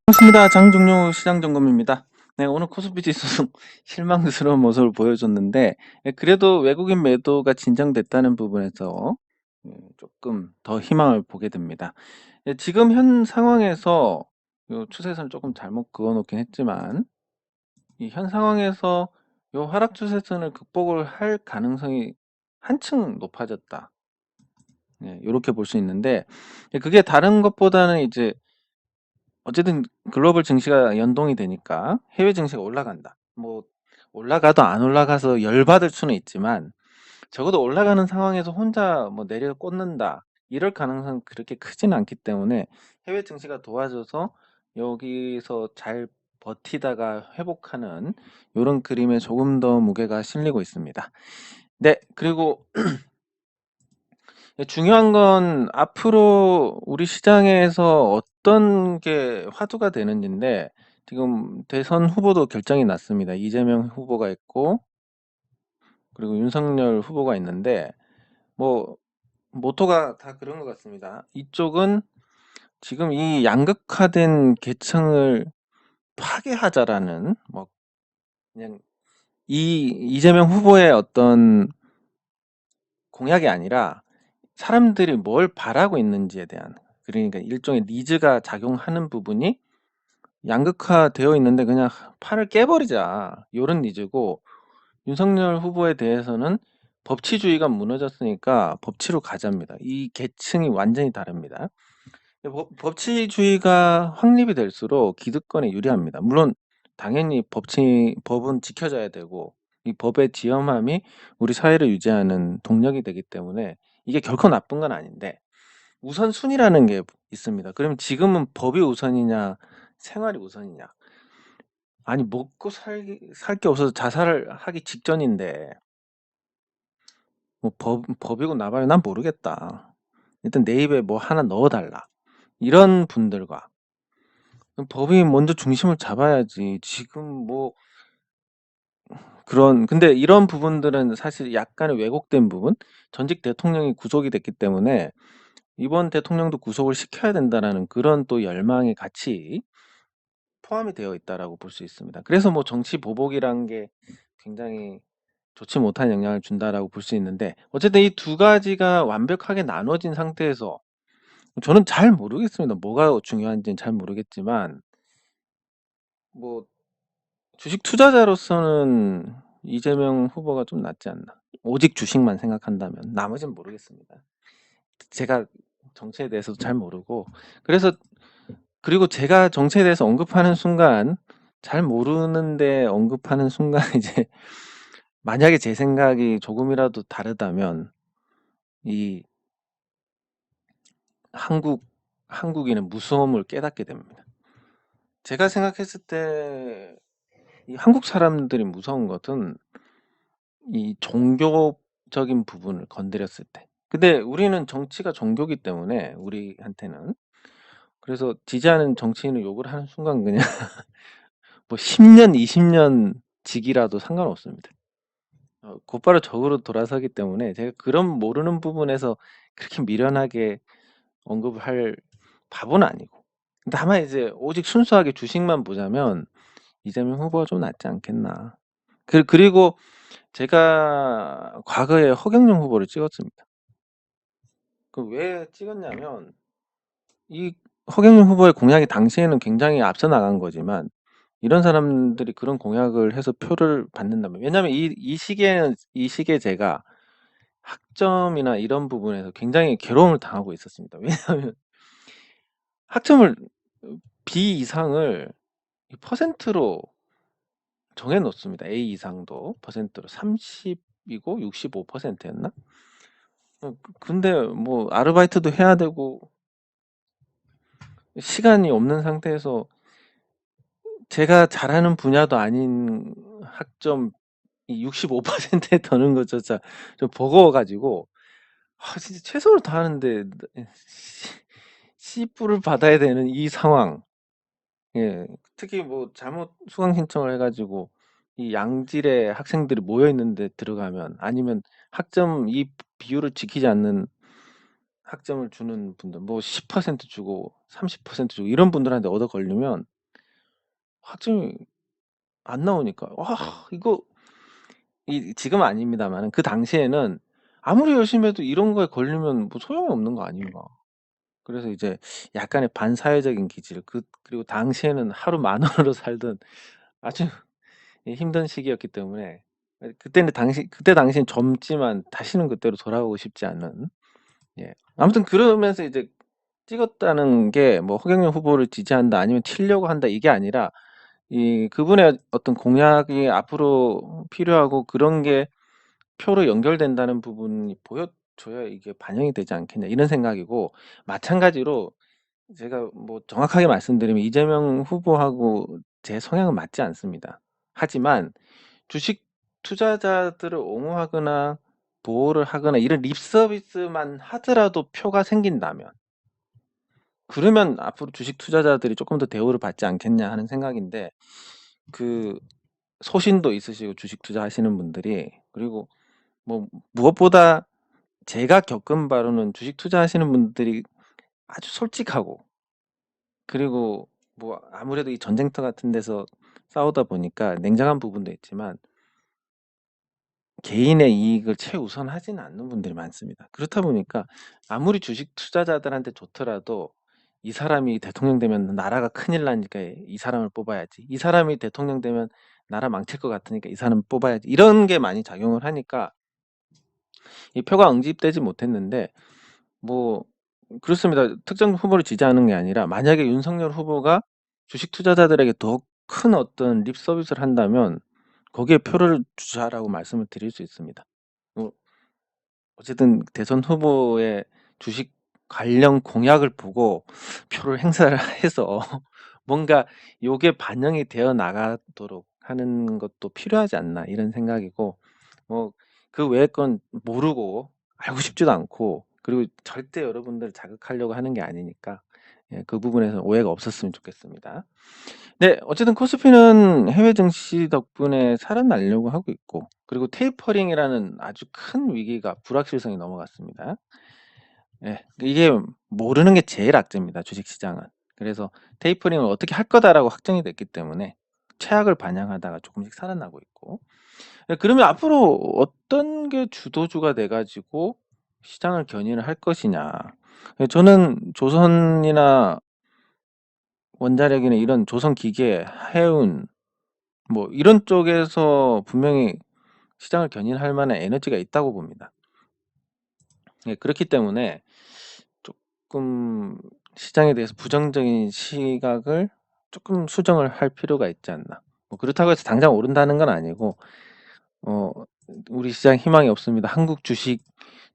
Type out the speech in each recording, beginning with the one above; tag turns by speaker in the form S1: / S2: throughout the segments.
S1: 반갑습니다. 장종료 시장점검입니다. 네, 오늘 코스피 지수 실망스러운 모습을 보여줬는데, 그래도 외국인 매도가 진정됐다는 부분에서 조금 더 희망을 보게 됩니다. 지금 현 상황에서 요 추세선을 조금 잘못 그어놓긴 했지만, 이 현 상황에서 요 하락 추세선을 극복을 할 가능성이 한층 높아졌다. 이렇게 볼 수 있는데, 그게 다른 것보다는 이제 어쨌든 글로벌 증시가 연동이 되니까 해외 증시가 올라간다. 뭐 올라가도 안 올라가서 열받을 수는 있지만 적어도 올라가는 상황에서 혼자 뭐 내려 꽂는다. 이럴 가능성은 그렇게 크지는 않기 때문에 해외 증시가 도와줘서 여기서 잘 버티다가 회복하는 요런 그림에 조금 더 무게가 실리고 있습니다. 네, 그리고 중요한 건 앞으로 우리 시장에서 어떤 게 화두가 되는지인데 지금 대선 후보도 결정이 났습니다. 이재명 후보가 있고 그리고 윤석열 후보가 있는데 뭐 모토가 다 그런 것 같습니다. 이쪽은 지금 이 양극화된 계층을 파괴하자라는 뭐 그냥 이 이재명 후보의 어떤 공약이 아니라 사람들이 뭘 바라고 있는지에 대한 그러니까 일종의 니즈가 작용하는 부분이 양극화되어 있는데 그냥 판을 깨버리자 요런 니즈고 윤석열 후보에 대해서는 법치주의가 무너졌으니까 법치로 가자입니다. 이 계층이 완전히 다릅니다. 법치주의가 확립이 될수록 기득권에 유리합니다. 물론 당연히 법은 지켜져야 되고 이 법의 지엄함이 우리 사회를 유지하는 동력이 되기 때문에 이게 결코 나쁜 건 아닌데 우선순위라는 게 있습니다. 그러면 지금은 법이 우선이냐 생활이 우선이냐. 아니 먹고 살 게 없어서 자살을 하기 직전인데 뭐 법이고 나발이고 난 모르겠다. 일단 내 입에 뭐 하나 넣어 달라. 이런 분들과 법이 먼저 중심을 잡아야지. 지금 뭐 근데 이런 부분들은 사실 약간의 왜곡된 부분, 전직 대통령이 구속이 됐기 때문에 이번 대통령도 구속을 시켜야 된다라는 그런 또 열망이 같이 포함이 되어 있다라고 볼 수 있습니다. 그래서 뭐 정치 보복이란 게 굉장히 좋지 못한 영향을 준다라고 볼 수 있는데 어쨌든 이 두 가지가 완벽하게 나눠진 상태에서 저는 잘 모르겠습니다. 뭐가 중요한지는 잘 모르겠지만 뭐 주식 투자자로서는 이재명 후보가 좀 낫지 않나. 오직 주식만 생각한다면 나머지는 모르겠습니다. 제가 정치에 대해서도 잘 모르고 그래서 그리고 제가 정치에 대해서 언급하는 순간 잘 모르는데 언급하는 순간 이제 만약에 제 생각이 조금이라도 다르다면 이 한국인의 무서움을 깨닫게 됩니다. 제가 생각했을 때 이 한국 사람들이 무서운 것은 이 종교적인 부분을 건드렸을 때. 근데 우리는 정치가 종교기 때문에 우리한테는 그래서 지지하는 정치인을 욕을 하는 순간 그냥 뭐 10년, 20년 직이라도 상관없습니다. 곧바로 적으로 돌아서기 때문에 제가 그런 모르는 부분에서 그렇게 미련하게 언급을 할 바보는 아니고. 다만 이제 오직 순수하게 주식만 보자면 이재명 후보가 좀 낫지 않겠나. 그리고 제가 과거에 허경영 후보를 찍었습니다. 그 왜 찍었냐면 이 허경영 후보의 공약이 당시에는 굉장히 앞서 나간 거지만 이런 사람들이 그런 공약을 해서 표를 받는다면 왜냐하면 이 시기에 제가 학점이나 이런 부분에서 굉장히 괴로움을 당하고 있었습니다. 왜냐하면 학점을 B 이상을 퍼센트로 정해 놓습니다. A 이상도 퍼센트로 30이고 65%였나? 근데 뭐 아르바이트도 해야 되고 시간이 없는 상태에서 제가 잘하는 분야도 아닌 학점이 65%에 드는 것조차 좀 버거워가지고 진짜 최선을 다하는데 C뿔을 받아야 되는 이 상황. 예, 특히 뭐 잘못 수강 신청을 해가지고 이 양질의 학생들이 모여 있는데 들어가면 아니면 학점 이 비율을 지키지 않는 학점을 주는 분들 뭐 10% 주고 30% 주고 이런 분들한테 얻어 걸리면 확정이 안 나오니까 이거 지금은 아닙니다마는 그 당시에는 아무리 열심히 해도 이런 거에 걸리면 뭐 소용이 없는 거 아닌가. 그래서 이제 약간의 반사회적인 기질 그리고 당시에는 하루 10,000원으로 살던 아주 힘든 시기였기 때문에 그때 당시엔 젊지만 다시는 그때로 돌아가고 싶지 않은, 예. 아무튼 그러면서 이제 찍었다는 게 뭐 허경영 후보를 지지한다 아니면 튀려고 한다 이게 아니라 그분의 어떤 공약이 앞으로 필요하고 그런 게 표로 연결된다는 부분이 보여줘야 이게 반영이 되지 않겠냐 이런 생각이고, 마찬가지로 제가 뭐 정확하게 말씀드리면 이재명 후보하고 제 성향은 맞지 않습니다. 하지만 주식 투자자들을 옹호하거나 보호를 하거나 이런 립 서비스만 하더라도 표가 생긴다면, 그러면 앞으로 주식 투자자들이 조금 더 대우를 받지 않겠냐 하는 생각인데, 그 소신도 있으시고 주식 투자하시는 분들이, 그리고 뭐 무엇보다 제가 겪은 바로는 주식 투자하시는 분들이 아주 솔직하고, 그리고 뭐 아무래도 이 전쟁터 같은 데서 싸우다 보니까 냉정한 부분도 있지만 개인의 이익을 최우선하지는 않는 분들이 많습니다. 그렇다 보니까 아무리 주식 투자자들한테 좋더라도 이 사람이 대통령 되면 나라가 큰일 나니까 이 사람을 뽑아야지. 이 사람이 대통령 되면 나라 망칠 것 같으니까 이 사람을 뽑아야지. 이런 게 많이 작용을 하니까 이 표가 응집되지 못했는데, 뭐 그렇습니다. 특정 후보를 지지하는 게 아니라 만약에 윤석열 후보가 주식 투자자들에게 더 큰 어떤 립 서비스를 한다면 거기에 표를 주자라고 말씀을 드릴 수 있습니다. 뭐 어쨌든 대선 후보의 주식 관련 공약을 보고 표를 행사를 해서 뭔가 요게 반영이 되어 나가도록 하는 것도 필요하지 않나 이런 생각이고, 뭐 그 외의 건 모르고 알고 싶지도 않고, 그리고 절대 여러분들 자극하려고 하는 게 아니니까 그 부분에서 오해가 없었으면 좋겠습니다. 네. 어쨌든 코스피는 해외 증시 덕분에 살아나려고 하고 있고, 그리고 테이퍼링이라는 아주 큰 위기가 불확실성이 넘어갔습니다. 예. 이게 모르는 게 제일 악재입니다, 주식시장은. 그래서 '테이퍼링을 어떻게 할 거다.'라고 확정이 됐기 때문에 최악을 반영하다가 조금씩 살아나고 있고, 그러면 앞으로 어떤 게 주도주가 돼 가지고 시장을 견인을 할 것이냐. 저는 조선이나 원자력이나 이런 조선기계, 해운 뭐 이런 쪽에서 분명히 시장을 견인할 만한 에너지가 있다고 봅니다. 그렇기 때문에 조금 시장에 대해서 부정적인 시각을 조금 수정을 할 필요가 있지 않나. 뭐 그렇다고 해서 당장 오른다는 건 아니고, 어 우리 시장 희망이 없습니다. 한국 주식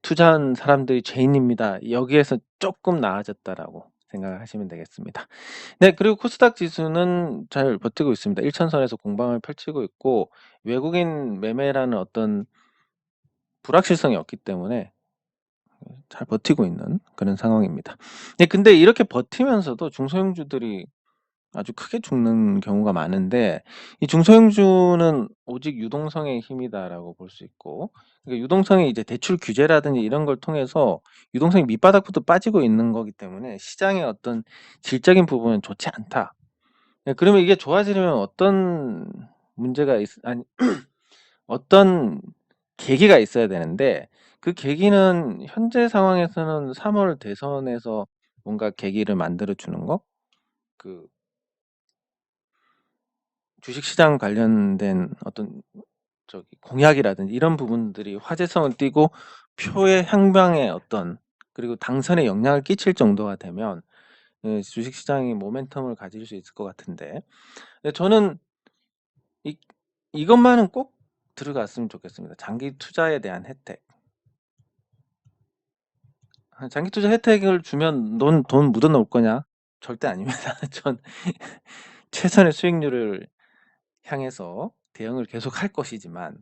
S1: 투자한 사람들이 죄인입니다. 여기에서 조금 나아졌다라고 생각을 하시면 되겠습니다. 네. 그리고 코스닥 지수는 잘 버티고 있습니다. 1,000선에서 공방을 펼치고 있고, 외국인 매매라는 어떤 불확실성이 없기 때문에 잘 버티고 있는 그런 상황입니다. 근데 이렇게 버티면서도 중소형주들이 아주 크게 죽는 경우가 많은데, 이 중소형주는 오직 유동성의 힘이다라고 볼 수 있고, 그러니까 유동성이 이제 대출 규제라든지 이런 걸 통해서 유동성이 밑바닥부터 빠지고 있는 거기 때문에 시장의 어떤 질적인 부분은 좋지 않다. 그러면 이게 좋아지려면 어떤 문제가 아니 어떤 계기가 있어야 되는데, 그 계기는 현재 상황에서는 3월 대선에서 뭔가 계기를 만들어 주는 거, 그 주식시장 관련된 어떤 공약이라든지 이런 부분들이 화제성을 띠고 표의 향방에 어떤, 그리고 당선에 영향을 끼칠 정도가 되면 주식시장이 모멘텀을 가질 수 있을 것 같은데, 저는 이 이것만은 꼭 들어갔으면 좋겠습니다. 장기 투자에 대한 혜택. 장기 투자 혜택을 주면 "넌 돈 묻어 놓을 거냐?" 절대 아닙니다. 전 최선의 수익률을 향해서 대응을 계속할 것이지만,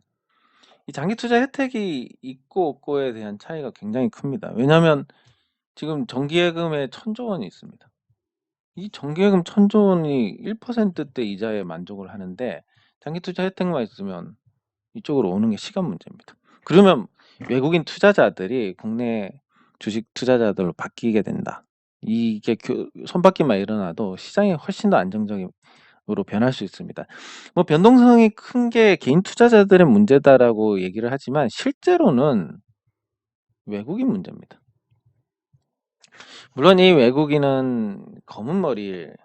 S1: 이 장기 투자 혜택이 있고 없고에 대한 차이가 굉장히 큽니다. 왜냐하면 지금 정기예금에 1,000조 원이 있습니다. 이 정기예금 1,000조 원이 1%대 이자에 만족을 하는데, 장기 투자 혜택만 있으면 이쪽으로 오는 게 시간 문제입니다. 그러면 외국인 투자자들이 국내 주식 투자자들로 바뀌게 된다. 이게 손바뀜만 일어나도 시장이 훨씬 더 안정적인 변할 수 있습니다. 뭐 변동성이 큰 게 개인 투자자들의 문제다라고 얘기를 하지만 실제로는 외국인 문제입니다. 물론 이 외국인은 검은 머리일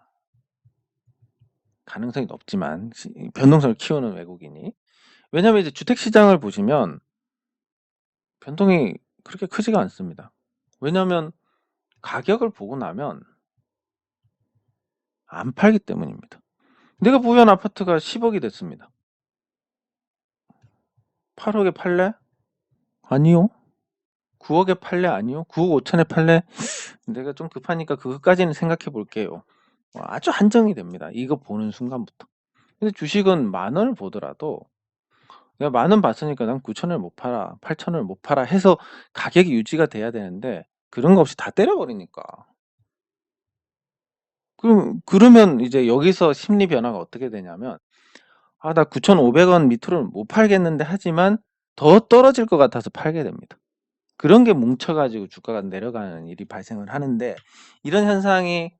S1: 가능성이 높지만 변동성을 키우는 외국인이. 왜냐하면 이제 주택 시장을 보시면 변동이 그렇게 크지가 않습니다. 왜냐하면 가격을 보고 나면 안 팔기 때문입니다. 내가 보유한 아파트가 10억이 됐습니다. 8억에 팔래? 아니요. 9억에 팔래? 아니요. 9억 5천에 팔래? 내가 좀 급하니까 그것까지는 생각해 볼게요. 아주 한정이 됩니다. 이거 보는 순간부터. 근데 주식은 10,000원을 보더라도 내가 10,000원 봤으니까 난 9,000원을 못 팔아, 8,000원을 못 팔아 해서 가격이 유지가 돼야 되는데 그런 거 없이 다 때려버리니까. 그러면 이제 여기서 심리 변화가 어떻게 되냐면 나 9,500원 밑으로는 못 팔겠는데 하지만 더 떨어질 것 같아서 팔게 됩니다. 그런 게 뭉쳐가지고 주가가 내려가는 일이 발생을 하는데 이런 현상이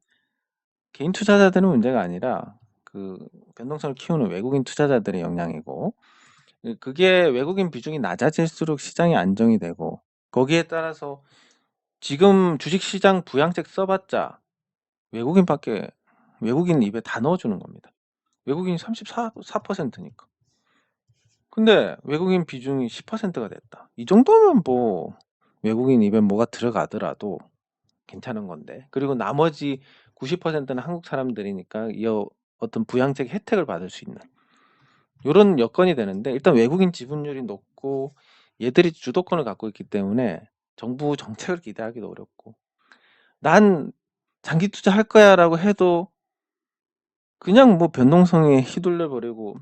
S1: 개인 투자자들은 문제가 아니라 그 변동성을 키우는 외국인 투자자들의 영향이고 그게 외국인 비중이 낮아질수록 시장이 안정이 되고 거기에 따라서 지금 주식시장 부양책 써봤자 외국인 입에 다 넣어주는 겁니다. 외국인이 34%니까. 근데 외국인 비중이 10%가 됐다. 이 정도면 뭐 외국인 입에 뭐가 들어가더라도 괜찮은 건데. 그리고 나머지 90%는 한국 사람들이니까 이 어떤 부양책 혜택을 받을 수 있는 요런 여건이 되는데 일단 외국인 지분율이 높고 얘들이 주도권을 갖고 있기 때문에 정부 정책을 기대하기도 어렵고 "난 장기 투자할 거야."라고 해도 그냥 뭐 변동성에 휘둘려 버리고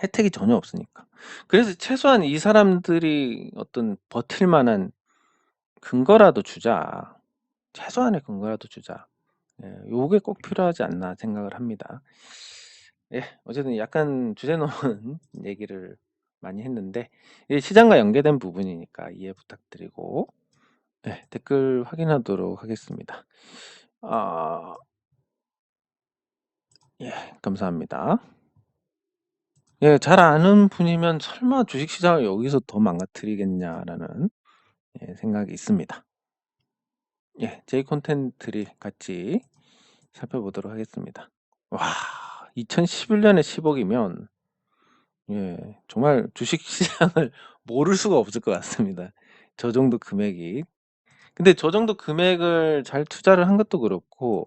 S1: 혜택이 전혀 없으니까. 그래서 최소한 이 사람들이 어떤 버틸 만한 근거라도 주자. 최소한의 근거라도 주자. 예, 요게 꼭 필요하지 않나 생각을 합니다. 예, 어쨌든 약간 주제 넘은 얘기를 많이 했는데 이 시장과 연계된 부분이니까 이해 부탁드리고 예, 댓글 확인하도록 하겠습니다. 예, 감사합니다. 예, 잘 아는 분이면 '설마 주식시장을 여기서 더 망가뜨리겠냐.'라는 생각이 있습니다. 예, 제 콘텐츠를 같이 살펴보도록 하겠습니다. 와, 2011년에 10억이면 정말 주식시장을 모를 수가 없을 것 같습니다. 저 정도 금액이. 근데 저 정도 금액을 잘 투자를 한 것도 그렇고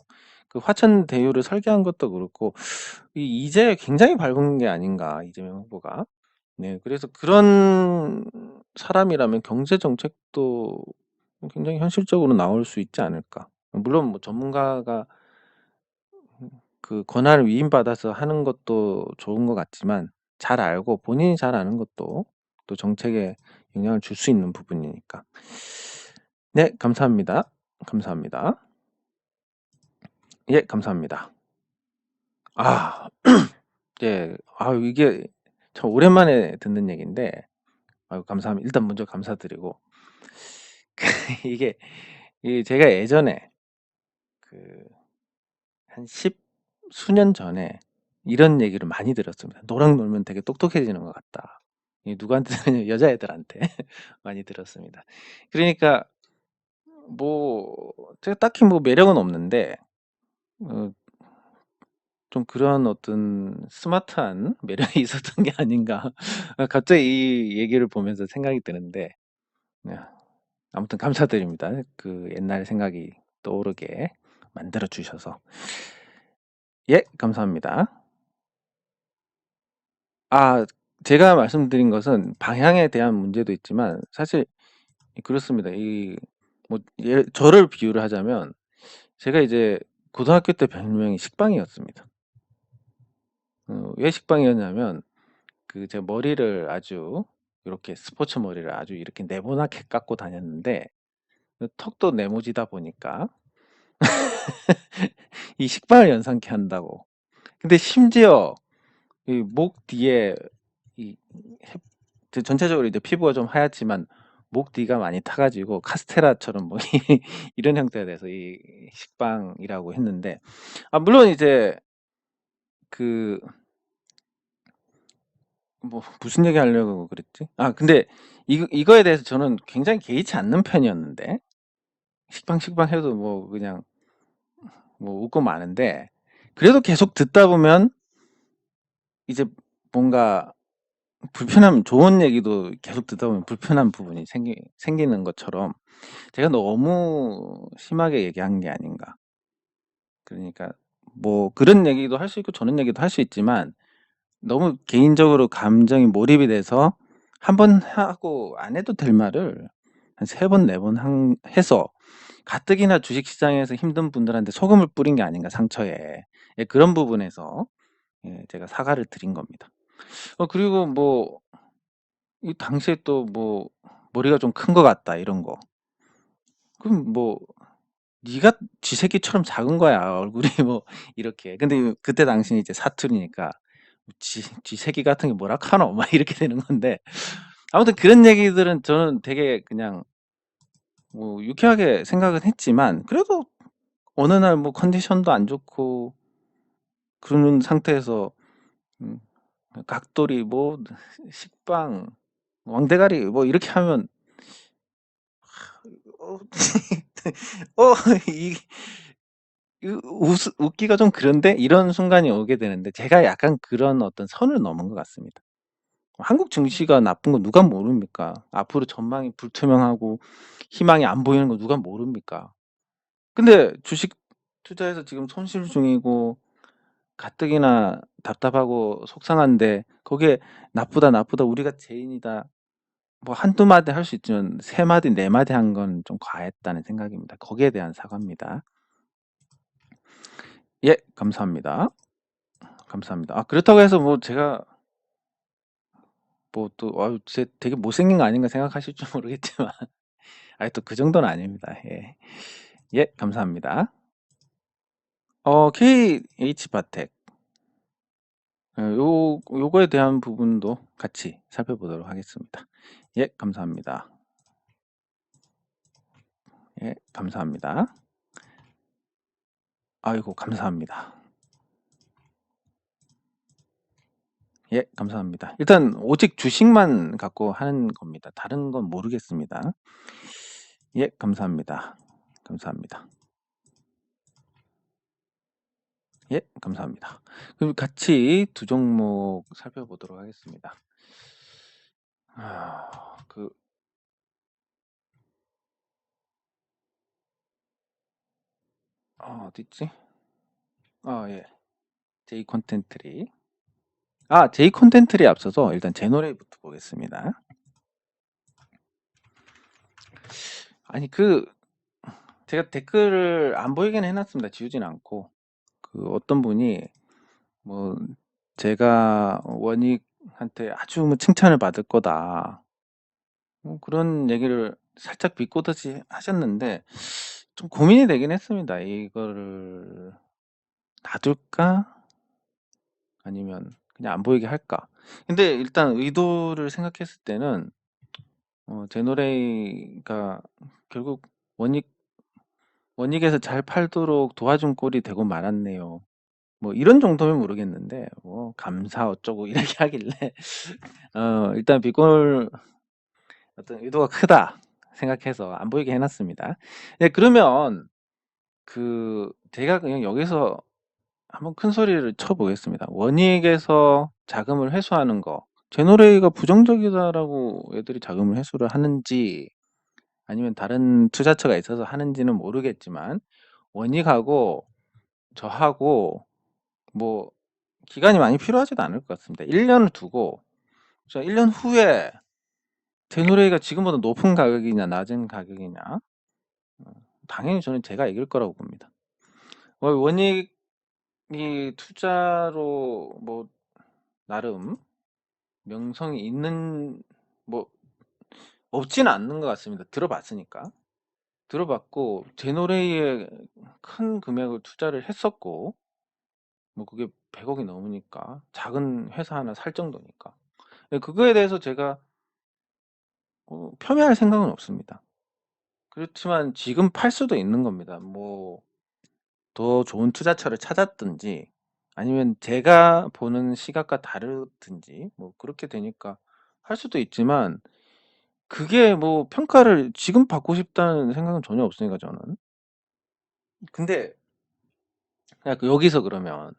S1: 그 화천대유를 설계한 것도 그렇고 이제 굉장히 밟은 게 아닌가 이재명 후보가. 네, 그래서 그런 사람이라면 경제 정책도 굉장히 현실적으로 나올 수 있지 않을까. 물론 뭐 전문가가 그 권한을 위임받아서 하는 것도 좋은 것 같지만 잘 알고 본인이 잘 아는 것도 또 정책에 영향을 줄 수 있는 부분이니까. 네, 감사합니다. 감사합니다. 예, 감사합니다. 아, 예. 이게 참 오랜만에 듣는 얘기인데 감사합니다. 일단 먼저 감사드리고 이게 제가 예전에 그 한 10 수년 전에 이런 얘기를 많이 들었습니다. "너랑 놀면 되게 똑똑해지는 것 같다." 이 누구한테 들었냐면 여자애들한테 많이 들었습니다. 그러니까 뭐 제가 딱히 뭐 매력은 없는데 어 좀 그런 어떤 스마트한 매력이 있었던 게 아닌가. 갑자기 이 얘기를 보면서 생각이 드는데 네, 아무튼 감사드립니다. 그 옛날 생각이 떠오르게 만들어 주셔서. 예, 감사합니다. 아, 제가 말씀드린 것은 방향에 대한 문제도 있지만 사실 그렇습니다. 뭐 저를 비유를 하자면 제가 이제 고등학교 때 별명이 식빵이었습니다. 왜 식빵이었냐면 제 머리를 아주 이렇게 스포츠 머리를 아주 이렇게 네모나게 깎고 다녔는데 턱도 네모지다 보니까 이 식빵을 연상케 한다고. 근데 심지어 이 목 뒤에 이 전체적으로 이제 피부가 좀 하얗지만 목 뒤가 많이 타 가지고 카스테라처럼 뭐 이런 형태가 돼서 이 식빵이라고 했는데 물론 이제 그 뭐 무슨 얘기 하려고 그랬지? 아, 근데 이거에 대해서 저는 굉장히 개의치 않는 편이었는데 식빵 해도 뭐 그냥 뭐 웃고 마는데 그래도 계속 듣다 보면 이제 뭔가 좋은 얘기도 계속 듣다 보면 불편한 부분이 생기는 것처럼 제가 너무 심하게 얘기한 게 아닌가. 그러니까 뭐 그런 얘기도 할 수 있고 저런 얘기도 할 수 있지만 너무 개인적으로 감정이 몰입이 돼서 한 번 하고 안 해도 될 말을 한 세 번, 네 번 해서 가뜩이나 주식시장에서 힘든 분들한테 소금을 뿌린 게 아닌가, 상처에. 예, 그런 부분에서 예, 제가 사과를 드린 겁니다. 그리고 뭐, 이 당시에 또 뭐, 머리가 좀 큰 것 같다, 이런 거. 그럼 뭐, 네가 쥐새끼처럼 작은 거야, 얼굴이 뭐, 이렇게. 근데 그때 당시는 이제 사투리니까, 쥐새끼 같은 게 뭐라 카노? 막 이렇게 되는 건데. 아무튼 그런 얘기들은 저는 되게 그냥 뭐 유쾌하게 생각은 했지만 그래도 어느 날 뭐 컨디션도 안 좋고 그런 상태에서 음, 각도리 뭐 식빵 왕대가리 뭐 이렇게 하면 어, 어, 이, 웃기가 좀 그런데 이런 순간이 오게 되는데 제가 약간 그런 어떤 선을 넘은 것 같습니다. 한국 증시가 나쁜 거 누가 모릅니까? 앞으로 전망이 불투명하고 희망이 안 보이는 거 누가 모릅니까? 근데 주식 투자해서 지금 손실 중이고 가뜩이나 답답하고 속상한데 거기에 나쁘다 우리가 죄인이다 뭐 한두 마디 할 수 있지만 세 마디 네 마디 한 건 좀 과했다는 생각입니다. 거기에 대한 사과입니다. 예, 감사합니다. 감사합니다. 아, 그렇다고 해서 뭐 제가 뭐 또 제 되게 못생긴 거 아닌가 생각하실지 모르겠지만 아니 또 그 정도는 아닙니다. 예. 예, 감사합니다. KH바텍 요거에 대한 부분도 같이 살펴보도록 하겠습니다. 예, 감사합니다. 예, 감사합니다. 아이고, 감사합니다. 예, 감사합니다. 일단 오직 주식만 갖고 하는 겁니다. 다른 건 모르겠습니다. 예, 감사합니다. 감사합니다. 예, 감사합니다. 그럼 같이 두 종목 살펴보도록 하겠습니다. 그 어디 있지? 예. 제이 콘텐트리. 제이 콘텐트리에 앞서서 일단 제노레이부터 보겠습니다. 아니 제가 댓글을 안 보이긴 해놨습니다. 지우진 않고 어떤 분이 뭐 제가 원익한테 아주 뭐 칭찬을 받을 거다 그런 얘기를 살짝 비꼬듯이 하셨는데 좀 고민이 되긴 했습니다. 이거를 놔둘까 아니면 그냥 안 보이게 할까. 근데 일단 의도를 생각했을 때는 제노레이가 결국 원익에서 잘 팔도록 도와준 꼴이 되고 말았네요. 뭐 이런 정도면 모르겠는데 뭐 감사 어쩌고 이렇게 하길래 일단 비꼴 어떤 의도가 크다 생각해서 안 보이게 해놨습니다. 네, 그러면 제가 그냥 여기서 한번 큰 소리를 쳐보겠습니다. 원익에서 자금을 회수하는 거 제노레이가 부정적이다라고 애들이 자금을 회수를 하는지 아니면 다른 투자처가 있어서 하는지는 모르겠지만 원익하고 저하고 뭐 기간이 많이 필요하지도 않을 것 같습니다. 1년을 두고 1년 후에 제노레이가 지금보다 높은 가격이냐 낮은 가격이냐 당연히 저는 제가 이길 거라고 봅니다. 원익이 투자로 뭐 나름 명성이 있는 뭐 없지는 않는 것 같습니다. 들어봤으니까. 들어봤고 제노레이에 큰 금액을 투자를 했었고 뭐 그게 100억이 넘으니까 작은 회사 하나 살 정도니까 그거에 대해서 제가 폄훼할 생각은 없습니다. 그렇지만 지금 팔 수도 있는 겁니다. 뭐 더 좋은 투자처를 찾았든지 아니면 제가 보는 시각과 다르든지 뭐 그렇게 되니까 할 수도 있지만 그게 뭐 평가를 지금 받고 싶다는 생각은 전혀 없으니까 저는. 근데 그냥 여기서 그러면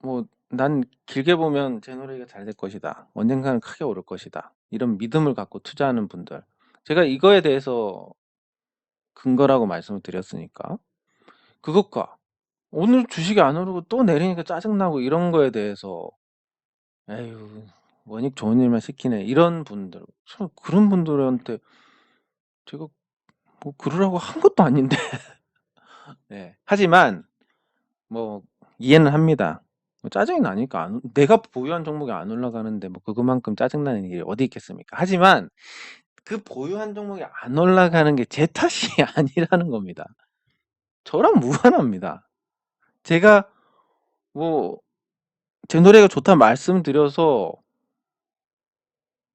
S1: 뭐 '난 길게 보면 제 노래가 잘 될 것이다. 언젠가는 크게 오를 것이다.' 이런 믿음을 갖고 투자하는 분들, 제가 이거에 대해서 근거라고 말씀을 드렸으니까 그것과 오늘 주식이 안 오르고 또 내리니까 짜증나고 이런 거에 대해서 '에휴 원익 좋은 일만 시키네.' 이런 분들, 그런 분들한테 제가 뭐 그러라고 한 것도 아닌데. 네. 하지만 뭐 이해는 합니다. 뭐 짜증이 나니까 내가 보유한 종목이 안 올라가는데 뭐 그거만큼 짜증나는 일이 어디 있겠습니까? 하지만 그 보유한 종목이 안 올라가는 게 제 탓이 아니라는 겁니다. 저랑 무관합니다. 제가 뭐 제 노래가 좋다 말씀드려서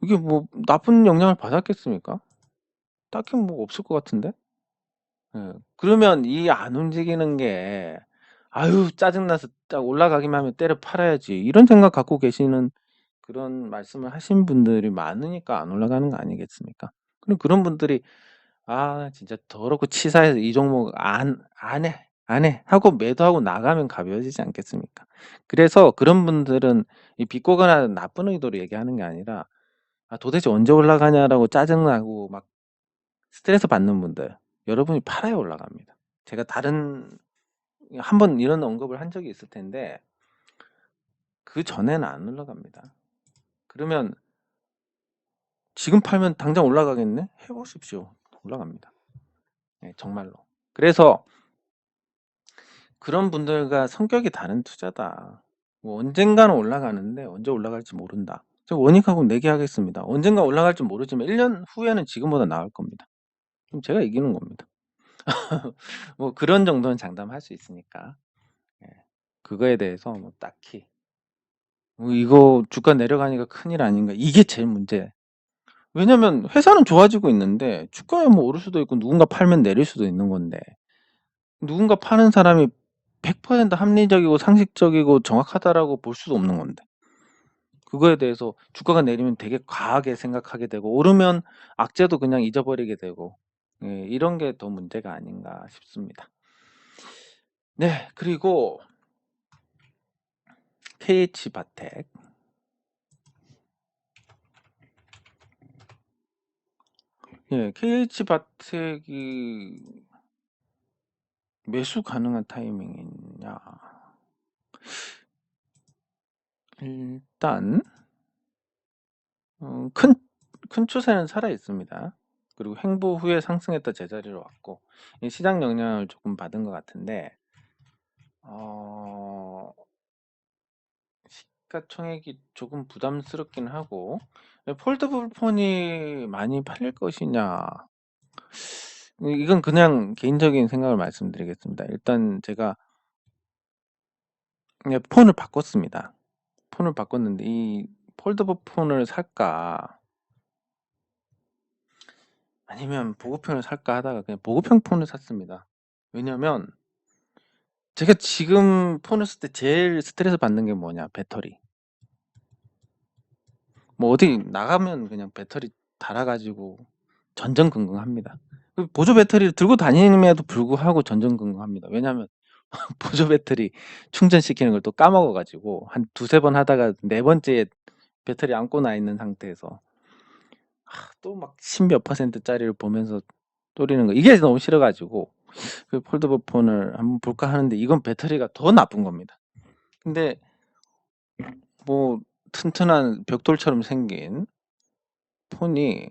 S1: 이게 뭐 나쁜 영향을 받았겠습니까? 딱히 뭐 없을 것 같은데? 예. 그러면 이 안 움직이는 게 '아유 짜증나서 딱 올라가기만 하면 때려 팔아야지.' 이런 생각 갖고 계시는 그런 말씀을 하신 분들이 많으니까 안 올라가는 거 아니겠습니까? 그럼 그런 분들이 '아 진짜 더럽고 치사해서 이 종목 안 해.' 하고 매도하고 나가면 가벼워지지 않겠습니까? 그래서 그런 분들은 이 비꼬거나 나쁜 의도로 얘기하는 게 아니라 '아 도대체 언제 올라가냐.'라고 짜증나고 막 스트레스 받는 분들, 여러분이 팔아야 올라갑니다. 제가 다른 한 번 이런 언급을 한 적이 있을 텐데 그전에는 안 올라갑니다. 그러면 '지금 팔면 당장 올라가겠네?' 해 보십시오. 올라갑니다. 예 정말로. 그래서 그런 분들과 성격이 다른 투자다. 뭐 "언젠가는 올라가는데 언제 올라갈지 모른다." 저 원익하고 내기하겠습니다. 언젠가 올라갈 줄 모르지만 1년 후에는 지금보다 나을 겁니다. 그럼 제가 이기는 겁니다. 뭐 그런 정도는 장담할 수 있으니까. 예. 그거에 대해서 뭐 딱히 '이거 주가 내려가니까 큰일 아닌가.' 이게 제일 문제. 왜냐면 회사는 좋아지고 있는데 주가야 뭐 오를 수도 있고 누군가 팔면 내릴 수도 있는 건데 누군가 파는 사람이 100% 합리적이고 상식적이고 정확하다라고 볼 수도 없는 건데 그거에 대해서 주가가 내리면 되게 과하게 생각하게 되고 오르면 악재도 그냥 잊어버리게 되고, 예 이런 게 더 문제가 아닌가 싶습니다. 네. 그리고 KH바텍. 예 KH바텍이 매수 가능한 타이밍이냐. 일단 큰 추세는 살아 있습니다. 그리고 횡보 후에 상승했다 제자리로 왔고 이 시장 영향을 조금 받은 것 같은데 어 시가총액이 조금 부담스럽긴 하고 폴더블 폰이 많이 팔릴 것이냐, 이건 그냥 개인적인 생각을 말씀드리겠습니다. 일단 제가 그냥 폰을 바꿨습니다. 폰을 바꿨는데 이 폴더블 폰을 살까 아니면 보급형을 살까 하다가 그냥 보급형 폰을 샀습니다. 왜냐면 제가 지금 폰을 쓸 때 제일 스트레스 받는 게 뭐냐, 배터리. 뭐 어디 나가면 그냥 배터리 닳아 가지고 전전긍긍합니다. 그 보조 배터리를 들고 다님에도 불구하고 전전긍긍합니다. 왜냐하면 보조 배터리 충전시키는 걸 또 까먹어 가지고 한 두세 번 하다가 네 번째에 배터리 안고 나 있는 상태에서 또 막 10몇 퍼센트 짜리를 보면서 졸이는 거, 이게 너무 싫어 가지고 그 폴더블 폰을 한번 볼까 하는데 이건 배터리가 더 나쁜 겁니다. 근데 뭐 튼튼한 벽돌처럼 생긴 폰이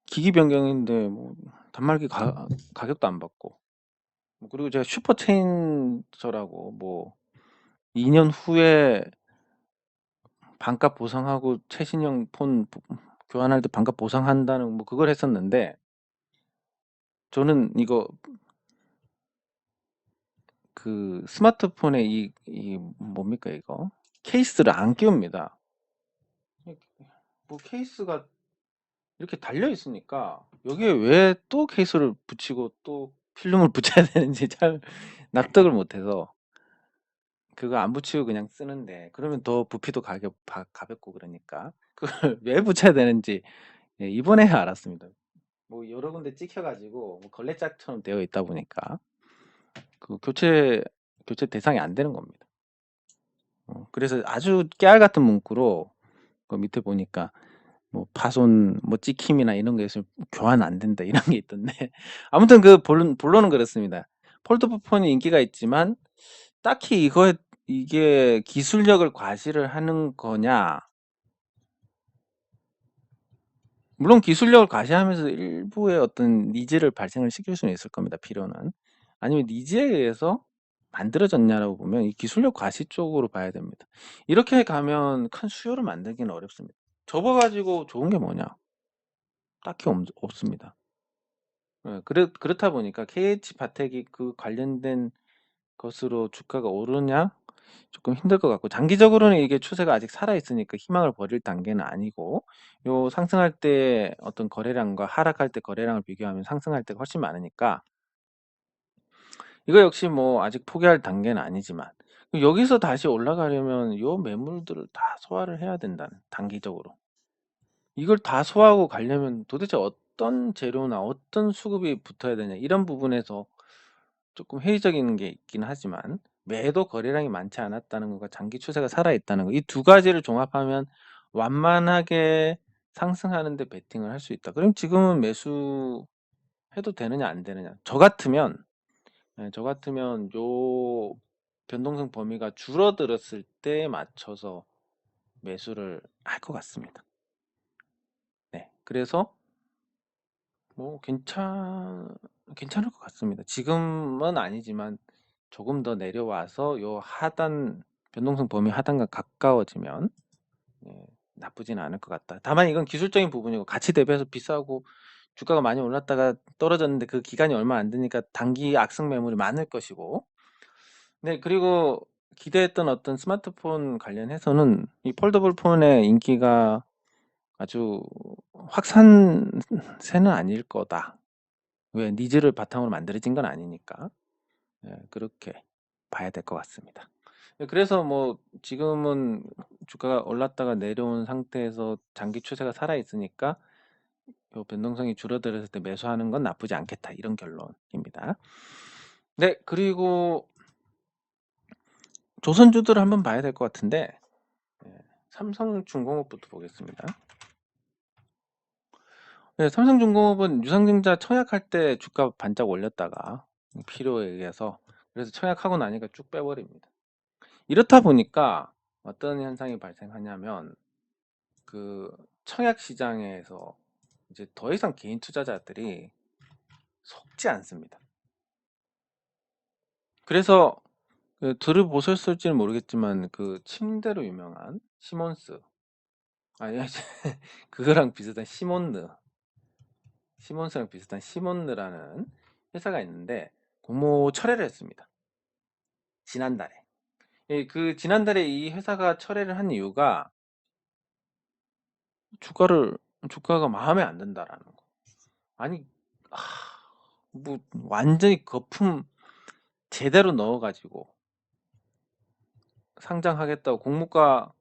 S1: 기기 변경인데 뭐 단말기 가격도 안 받고 뭐 그리고 제가 슈퍼 체인저라고 뭐 2년 후에 반값 보상하고 최신형 폰 교환할 때 반값 보상한다는 뭐 그걸 했었는데 저는 이거 그 스마트폰에 이 뭡니까 이거 케이스를 안 끼웁니다. 뭐 케이스가 이렇게 달려 있으니까 여기에 왜 또 케이스를 붙이고 또 필름을 붙여야 되는지 잘 납득을 못 해서 그거 안 붙이고 그냥 쓰는데 그러면 더 부피도 가볍고 그러니까 그걸 왜 붙여야 되는지 예, 이번에야 알았습니다. 뭐 여러 군데 찍혀 가지고 뭐 걸레짝처럼 되어 있다 보니까 그 교체 대상이 안 되는 겁니다. 그래서 아주 깨알 같은 문구로 그 밑에 보니까 뭐 파손 뭐 찍힘이나 이런 게 있으면 교환 안 된다 이런 게 있던데 아무튼 그 본론은 그렇습니다. 폴더블 폰이 인기가 있지만 딱히 이게 기술력을 과시를 하는 거냐? 물론 기술력을 과시하면서 일부의 어떤 니즈를 발생을 시킬 수는 있을 겁니다, 필요는. 아니면 니즈에 의해서 만들어졌냐라고 보면 이 기술력 과시 쪽으로 봐야 됩니다. 이렇게 가면 큰 수요를 만들기는 어렵습니다. 접어 가지고 좋은 게 뭐냐? 딱히 없습니다. 예, 그렇다 보니까 KH바텍이 그 관련된 것으로 주가가 오르냐? 조금 힘들 것 같고 장기적으로는 이게 추세가 아직 살아 있으니까 희망을 버릴 단계는 아니고 요 상승할 때 어떤 거래량과 하락할 때 거래량을 비교하면 상승할 때가 훨씬 많으니까 이거 역시 뭐 아직 포기할 단계는 아니지만 여기서 다시 올라가려면 요 매물들을 다 소화를 해야 된다는 단기적으로. 이걸 다 소화하고 가려면 도대체 어떤 재료나 어떤 수급이 붙어야 되냐 이런 부분에서 조금 회의적인 게 있긴 하지만 매도 거래량이 많지 않았다는 것과 장기 추세가 살아있다는 거 이 두 가지를 종합하면 완만하게 상승하는 데 베팅을 할 수 있다. 그럼 지금은 매수해도 되느냐 안 되느냐. 저 같으면 요 변동성 범위가 줄어들었을 때 맞춰서 매수를 할 것 같습니다. 네. 그래서 뭐 괜찮을 것 같습니다. 지금은 아니지만 조금 더 내려와서 요 하단 변동성 범위 하단과 가까워지면 예, 나쁘진 않을 것 같다. 다만 이건 기술적인 부분이고 가치 대비해서 비싸고 주가가 많이 올랐다가 떨어졌는데 그 기간이 얼마 안 되니까 단기 악성 매물이 많을 것이고 네 그리고 기대했던 어떤 스마트폰 관련해서는 이 폴더블 폰의 인기가 아주 확산세는 아닐 거다. 왜 니즈를 바탕으로 만들어진 건 아니니까 예, 그렇게 봐야 될 것 같습니다. 예, 그래서 뭐 지금은 주가가 올랐다가 내려온 상태에서 장기 추세가 살아 있으니까 요 변동성이 줄어들었을 때 매수하는 건 나쁘지 않겠다 이런 결론입니다. 네 그리고 조선주들을 한번 봐야 될 것 같은데 예, 삼성중공업부터 보겠습니다. 네, 삼성중공업은 유상증자 청약할 때 주가 반짝 올렸다가 필요에 의해서 그래서 청약하고 나니까 쭉 빼버립니다. 이렇다 보니까 어떤 현상이 발생하냐면 그 청약 시장에서 이제 더 이상 개인 투자자들이 속지 않습니다. 그래서 들어보셨을지는 모르겠지만 그 침대로 유명한 시몬스 아니 그거랑 비슷한 시몬스랑 비슷한 시몬느라는 회사가 있는데 공모 철회를 했습니다. 지난달에. 예, 그 지난달에 이 회사가 철회를 한 이유가 주가가 마음에 안 든다라는 거. 아니, 뭐 완전히 거품 제대로 넣어가지고 상장하겠다고 공모가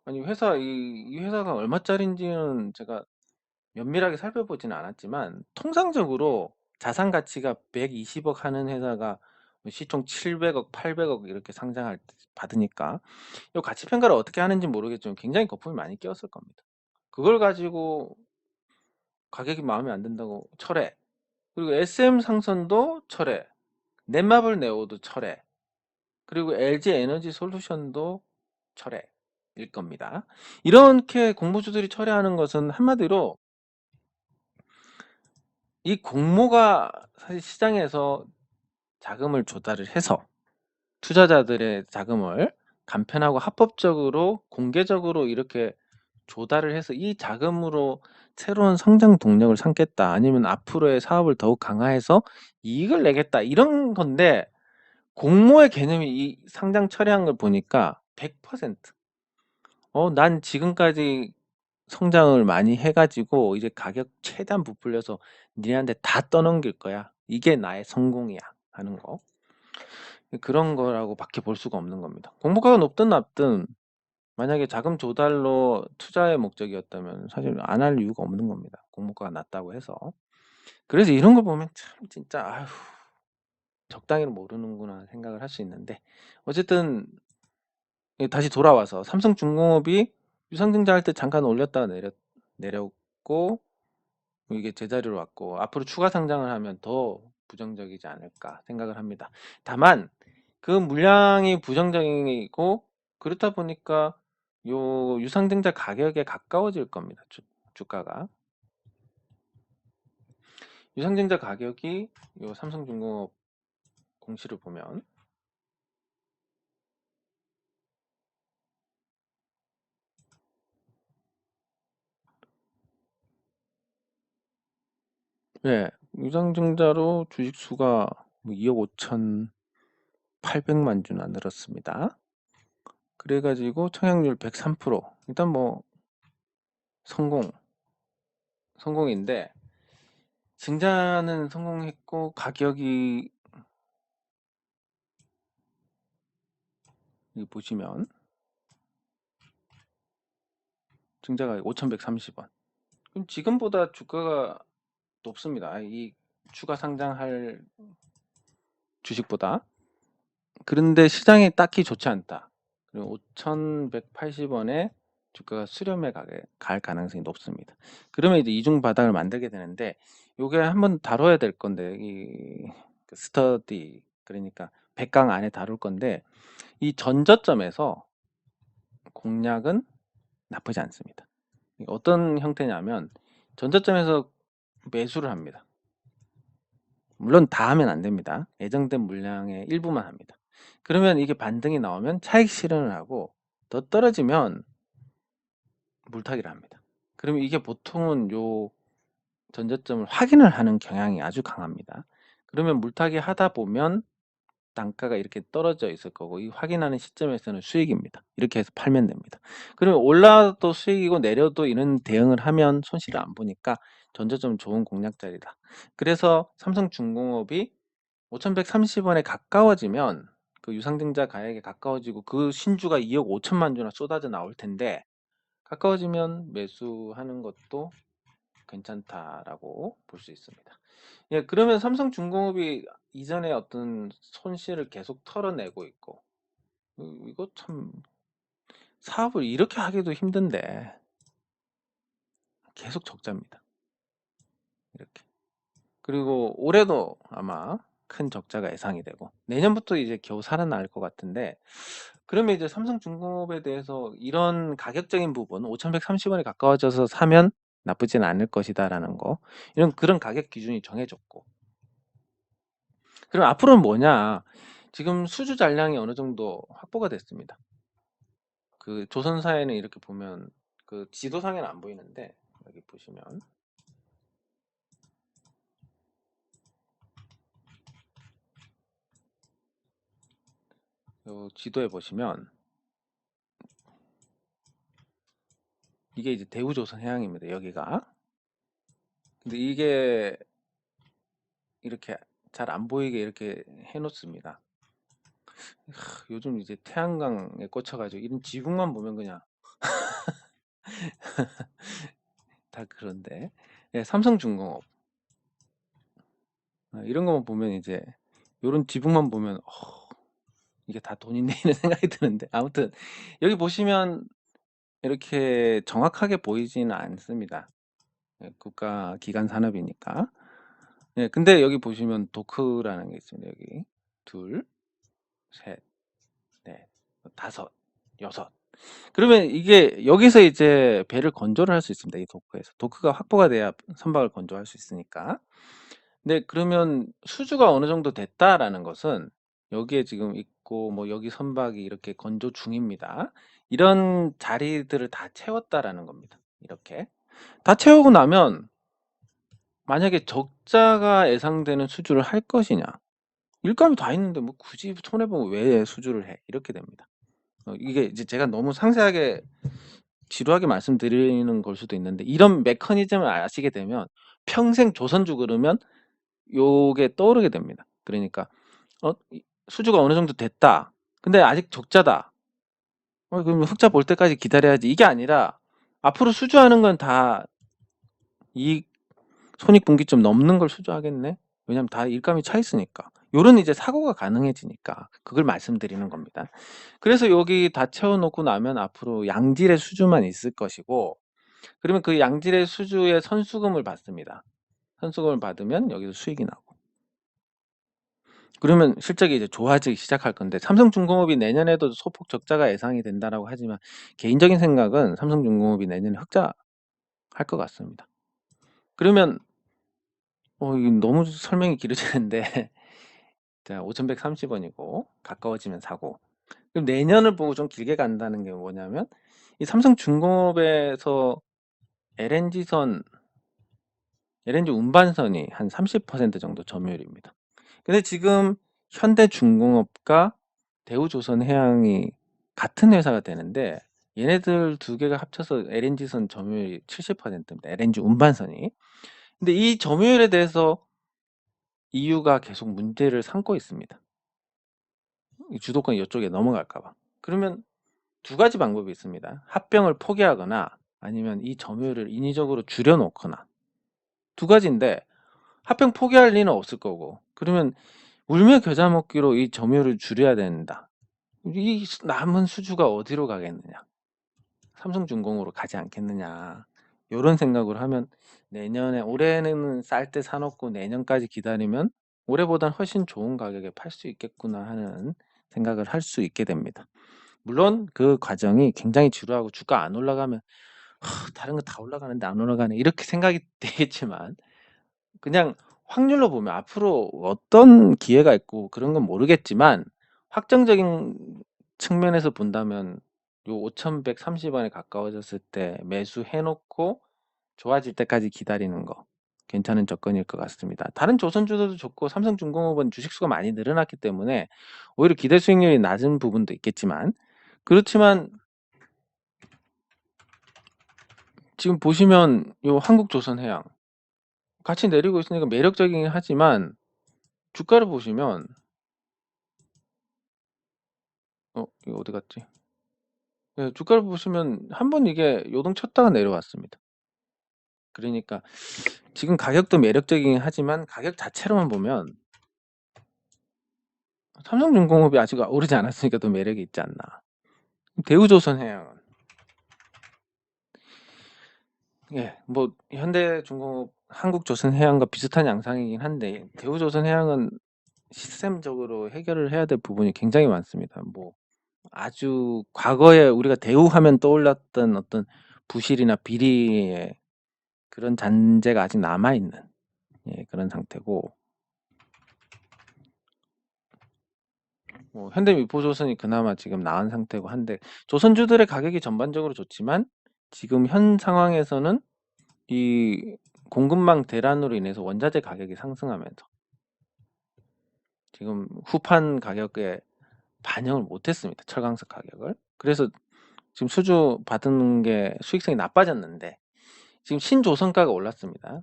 S1: 아니 이 회사가 얼마짜리인지는 제가 면밀하게 살펴보지는 않았지만 통상적으로 자산 가치가 120억 하는 회사가 시총 700억, 800억 이렇게 상장할 때 받으니까 이 가치 평가를 어떻게 하는지 모르겠지만 굉장히 거품이 많이 끼었을 겁니다. 그걸 가지고 가격이 마음에 안 든다고 철회. 그리고 SM 상선도 철회. 넷마블 네오도 철회. 그리고 LG 에너지 솔루션도 철회일 겁니다. 이렇게 공모주들이 철회하는 것은 한마디로 이 공모가 사실 시장에서 자금을 조달을 해서 투자자들의 자금을 간편하고 합법적으로 공개적으로 이렇게 조달을 해서 이 자금으로 새로운 성장 동력을 삼겠다 아니면 앞으로의 사업을 더욱 강화해서 이익을 내겠다 이런 건데 공모의 개념이 이 상장 철회한 걸 보니까 100% 난 지금까지 성장을 많이 해가지고 이제 가격 최대한 부풀려서 니네한테 다 떠넘길 거야. 이게 나의 성공이야 하는 거. 그런 거라고밖에 볼 수가 없는 겁니다. 공모가가 높든 낮든 만약에 자금 조달로 투자의 목적이었다면 사실 안 할 이유가 없는 겁니다. 공모가가 낮다고 해서. 그래서 이런 거 보면 참 진짜 '아휴 적당히는 모르는구나.' 생각을 할 수 있는데 어쨌든 다시 돌아와서 삼성중공업이 유상증자 할 때 잠깐 올렸다가 내렸고 이게 제자리로 왔고 앞으로 추가 상장을 하면 더 부정적이지 않을까 생각을 합니다. 다만 그 물량이 부정적이고 그렇다 보니까 요 유상증자 가격에 가까워질 겁니다. 주가가. 유상증자 가격이 요 삼성중공업 공시를 보면 네, 유상증자로 주식 수가 2억 5,800만 주나 늘었습니다. 그래가지고 청약률 103%. 일단 뭐 성공인데 증자는 성공했고 가격이 여기 보시면 증자가 5,130원. 그럼 지금보다 주가가 높습니다. 이 추가 상장할 주식보다. 그런데 시장이 딱히 좋지 않다. 그리고 5,180원에 주가가 수렴해 갈 가능성이 높습니다. 그러면 이제 이중 바닥을 만들게 되는데 요게 한번 다뤄야 될 건데 이 스터디 그러니까 100강 안에 다룰 건데 이 전저점에서 공략은 나쁘지 않습니다. 어떤 형태냐면 전저점에서 매수를 합니다. 물론 다 하면 안 됩니다. 예정된 물량의 일부만 합니다. 그러면 이게 반등이 나오면 차익 실현을 하고 더 떨어지면 물타기를 합니다. 그러면 이게 보통은 요 전저점을 확인을 하는 경향이 아주 강합니다. 그러면 물타기 하다 보면 단가가 이렇게 떨어져 있을 거고 이 확인하는 시점에서는 수익입니다. 이렇게 해서 팔면 됩니다. 그러면 올라도 수익이고 내려도 이런 대응을 하면 손실을 안 보니까 전저점 좋은 공략 자리다. 그래서 삼성중공업이 5,130원에 가까워지면 그 유상증자 가액에 가까워지고 그 신주가 2억 5천만 주나 쏟아져 나올 텐데 가까워지면 매수하는 것도 괜찮다라고 볼 수 있습니다. 예, 그러면 삼성중공업이 이전에 어떤 손실을 계속 털어내고 있고 이거 참 사업을 이렇게 하기도 힘든데 계속 적자입니다. 이렇게. 그리고 올해도 아마 큰 적자가 예상이 되고 내년부터 이제 겨우 살아날 것 같은데 그러면 이제 삼성중공업에 대해서 이런 가격적인 부분 5,130원에 가까워져서 사면 나쁘진 않을 것이다라는 거 이런 그런 가격 기준이 정해졌고 그럼 앞으로는 뭐냐 지금 수주 잔량이 어느 정도 확보가 됐습니다. 그 조선사에는 이렇게 보면 그 지도상에는 안 보이는데 여기 보시면 요 지도에 보시면 이게 이제 대우조선 해양입니다. 여기가. 근데 이게 이렇게 잘 안 보이게 이렇게 해놓습니다. 요즘 이제 태양광에 꽂혀가지고 이런 지붕만 보면 그냥 다 그런데 예, 삼성중공업 이런 것만 보면 이제 요런 지붕만 보면 이게 다 돈인데 이런 생각이 드는데 아무튼 여기 보시면 이렇게 정확하게 보이지는 않습니다. 예, 국가 기관 산업이니까. 예, 근데 여기 보시면 도크라는 게 있습니다. 여기 둘, 셋, 넷, 다섯, 여섯. 그러면 이게 여기서 이제 배를 건조를 할 수 있습니다. 이 도크에서. 도크가 확보가 돼야 선박을 건조할 수 있으니까. 근데 그러면 수주가 어느 정도 됐다라는 것은 여기에 지금 있고 뭐 여기 선박이 이렇게 건조 중입니다. 이런 자리들을 다 채웠다라는 겁니다. 이렇게. 다 채우고 나면 만약에 적자가 예상되는 수주를 할 것이냐. 일감이 다 있는데 뭐 굳이 손해보고 왜 수주를 해? 이렇게 됩니다. 이게 이제 제가 너무 상세하게 지루하게 말씀드리는 걸 수도 있는데 이런 메커니즘을 아시게 되면 평생 조선주 그러면 요게 떠오르게 됩니다. 그러니까 수주가 어느 정도 됐다. 근데 아직 적자다. 그럼 흑자 볼 때까지 기다려야지. 이게 아니라 앞으로 수주하는 건 다 이 손익분기점 넘는 걸 수주하겠네. 왜냐면 다 일감이 차 있으니까. 요런 이제 사고가 가능해지니까 그걸 말씀드리는 겁니다. 그래서 여기 다 채워놓고 나면 앞으로 양질의 수주만 있을 것이고, 그러면 그 양질의 수주의 선수금을 받습니다. 선수금을 받으면 여기서 수익이 나고. 그러면 실적이 이제 좋아지기 시작할 건데, 삼성중공업이 내년에도 소폭 적자가 예상이 된다라고 하지만 개인적인 생각은 삼성중공업이 내년에 흑자 할 것 같습니다. 그러면 이거 너무 설명이 길어지는데 자, 5,130원이고 가까워지면 사고. 그럼 내년을 보고 좀 길게 간다는 게 뭐냐면, 이 삼성중공업에서 LNG선, LNG 운반선이 한 30% 정도 점유율입니다. 근데 지금 현대중공업과 대우조선해양이 같은 회사가 되는데, 얘네들 두 개가 합쳐서 LNG선 점유율이 70%입니다. LNG 운반선이. 근데 이 점유율에 대해서 EU가 계속 문제를 삼고 있습니다. 이 주도권이 이쪽에 넘어갈까 봐. 그러면 두 가지 방법이 있습니다. 합병을 포기하거나 아니면 이 점유율을 인위적으로 줄여놓거나. 두 가지인데 합병 포기할 리는 없을 거고, 그러면 울며 겨자 먹기로 이 점유율을 줄여야 된다. 이 남은 수주가 어디로 가겠느냐? 삼성중공업으로 가지 않겠느냐? 이런 생각을 하면, 내년에, 올해는 쌀 때 사놓고 내년까지 기다리면 올해보단 훨씬 좋은 가격에 팔 수 있겠구나 하는 생각을 할 수 있게 됩니다. 물론 그 과정이 굉장히 지루하고 주가 안 올라가면 다른 거 다 올라가는데 안 올라가네 이렇게 생각이 되겠지만, 그냥 확률로 보면 앞으로 어떤 기회가 있고 그런 건 모르겠지만, 확정적인 측면에서 본다면 요 5,130원에 가까워졌을 때 매수해 놓고 좋아질 때까지 기다리는 거 괜찮은 접근일 것 같습니다. 다른 조선주들도 좋고 삼성중공업은 주식수가 많이 늘어났기 때문에 오히려 기대 수익률이 낮은 부분도 있겠지만, 그렇지만 지금 보시면 요 한국조선해양 같이 내리고 있으니까 매력적이긴 하지만, 주가를 보시면 이거 어디 갔지? 네, 주가를 보시면 한번 이게 요동쳤다가 내려왔습니다. 그러니까 지금 가격도 매력적이긴 하지만 가격 자체로만 보면 삼성중공업이 아직 오르지 않았으니까 더 매력이 있지 않나. 대우조선해양은 뭐 현대중공업, 한국조선해양과 비슷한 양상이긴 한데, 대우조선해양은 시스템적으로 해결을 해야 될 부분이 굉장히 많습니다. 뭐 아주 과거에 우리가 대우하면 떠올랐던 어떤 부실이나 비리의 그런 잔재가 아직 남아있는 그런 상태고, 뭐 현대미포조선이 그나마 지금 나은 상태고 한데, 조선주들의 가격이 전반적으로 좋지만 지금 현 상황에서는 이 공급망 대란으로 인해서 원자재 가격이 상승하면서 지금 후판 가격에 반영을 못했습니다. 철강석 가격을. 그래서 지금 수주 받은 게 수익성이 나빠졌는데, 지금 신조선가가 올랐습니다.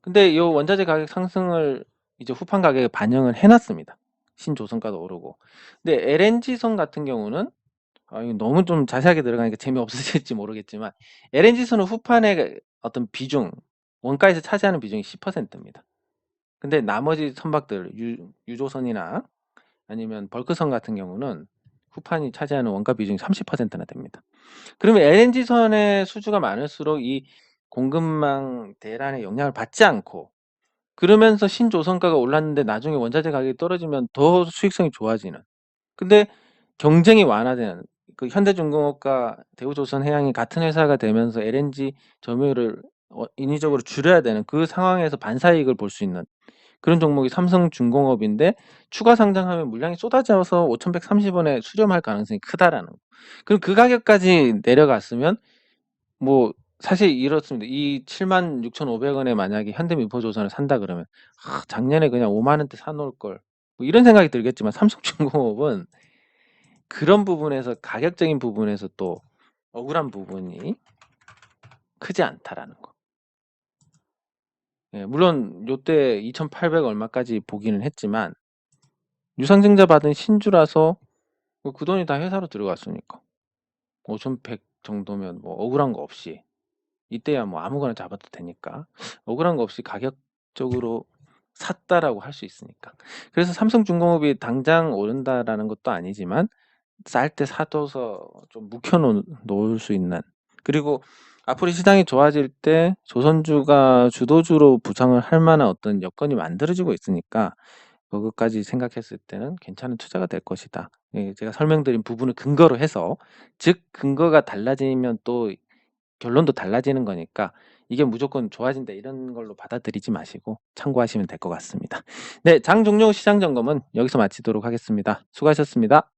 S1: 근데 이 원자재 가격 상승을 이제 후판 가격에 반영을 해놨습니다. 신조선가도 오르고. 근데 LNG선 같은 경우는 이거 너무 좀 자세하게 들어가니까 재미없으실지 모르겠지만, LNG선은 후판의 어떤 비중, 원가에서 차지하는 비중이 10%입니다. 근데 나머지 선박들, 유조선이나 아니면 벌크선 같은 경우는 후판이 차지하는 원가 비중이 30%나 됩니다. 그러면 LNG선의 수주가 많을수록 이 공급망 대란의 영향을 받지 않고, 그러면서 신조선가가 올랐는데 나중에 원자재 가격이 떨어지면 더 수익성이 좋아지는. 근데 경쟁이 완화되는, 그 현대중공업과 대우조선해양이 같은 회사가 되면서 LNG 점유율을 인위적으로 줄여야 되는 그 상황에서 반사이익을 볼 수 있는 그런 종목이 삼성중공업인데, 추가 상장하면 물량이 쏟아져서 5,130원에 수렴할 가능성이 크다라는 거. 그럼 그 가격까지 내려갔으면 뭐 사실 이렇습니다. 이 76,500원에 만약에 현대미포조선을 산다 그러면 작년에 그냥 5만 원대 사놓을 걸, 뭐 이런 생각이 들겠지만, 삼성중공업은 그런 부분에서, 가격적인 부분에서 또 억울한 부분이 크지 않다라는 거. 물론 요때 2,800 얼마까지 보기는 했지만 유상증자 받은 신주라서 그 돈이 다 회사로 들어갔으니까 5,100 정도면 뭐 억울한 거 없이 이때야 뭐 아무거나 잡아도 되니까 억울한 거 없이 가격적으로 샀다라고 할 수 있으니까. 그래서 삼성중공업이 당장 오른다라는 것도 아니지만 쌀 때 사둬서 좀 묵혀 놓을 수 있는, 그리고 앞으로 시장이 좋아질 때 조선주가 주도주로 부상을 할 만한 어떤 여건이 만들어지고 있으니까 그것까지 생각했을 때는 괜찮은 투자가 될 것이다. 예, 제가 설명드린 부분을 근거로 해서, 즉 근거가 달라지면 또 결론도 달라지는 거니까 이게 무조건 좋아진다 이런 걸로 받아들이지 마시고 참고하시면 될 것 같습니다. 네, 장 종료 시장 점검은 여기서 마치도록 하겠습니다. 수고하셨습니다.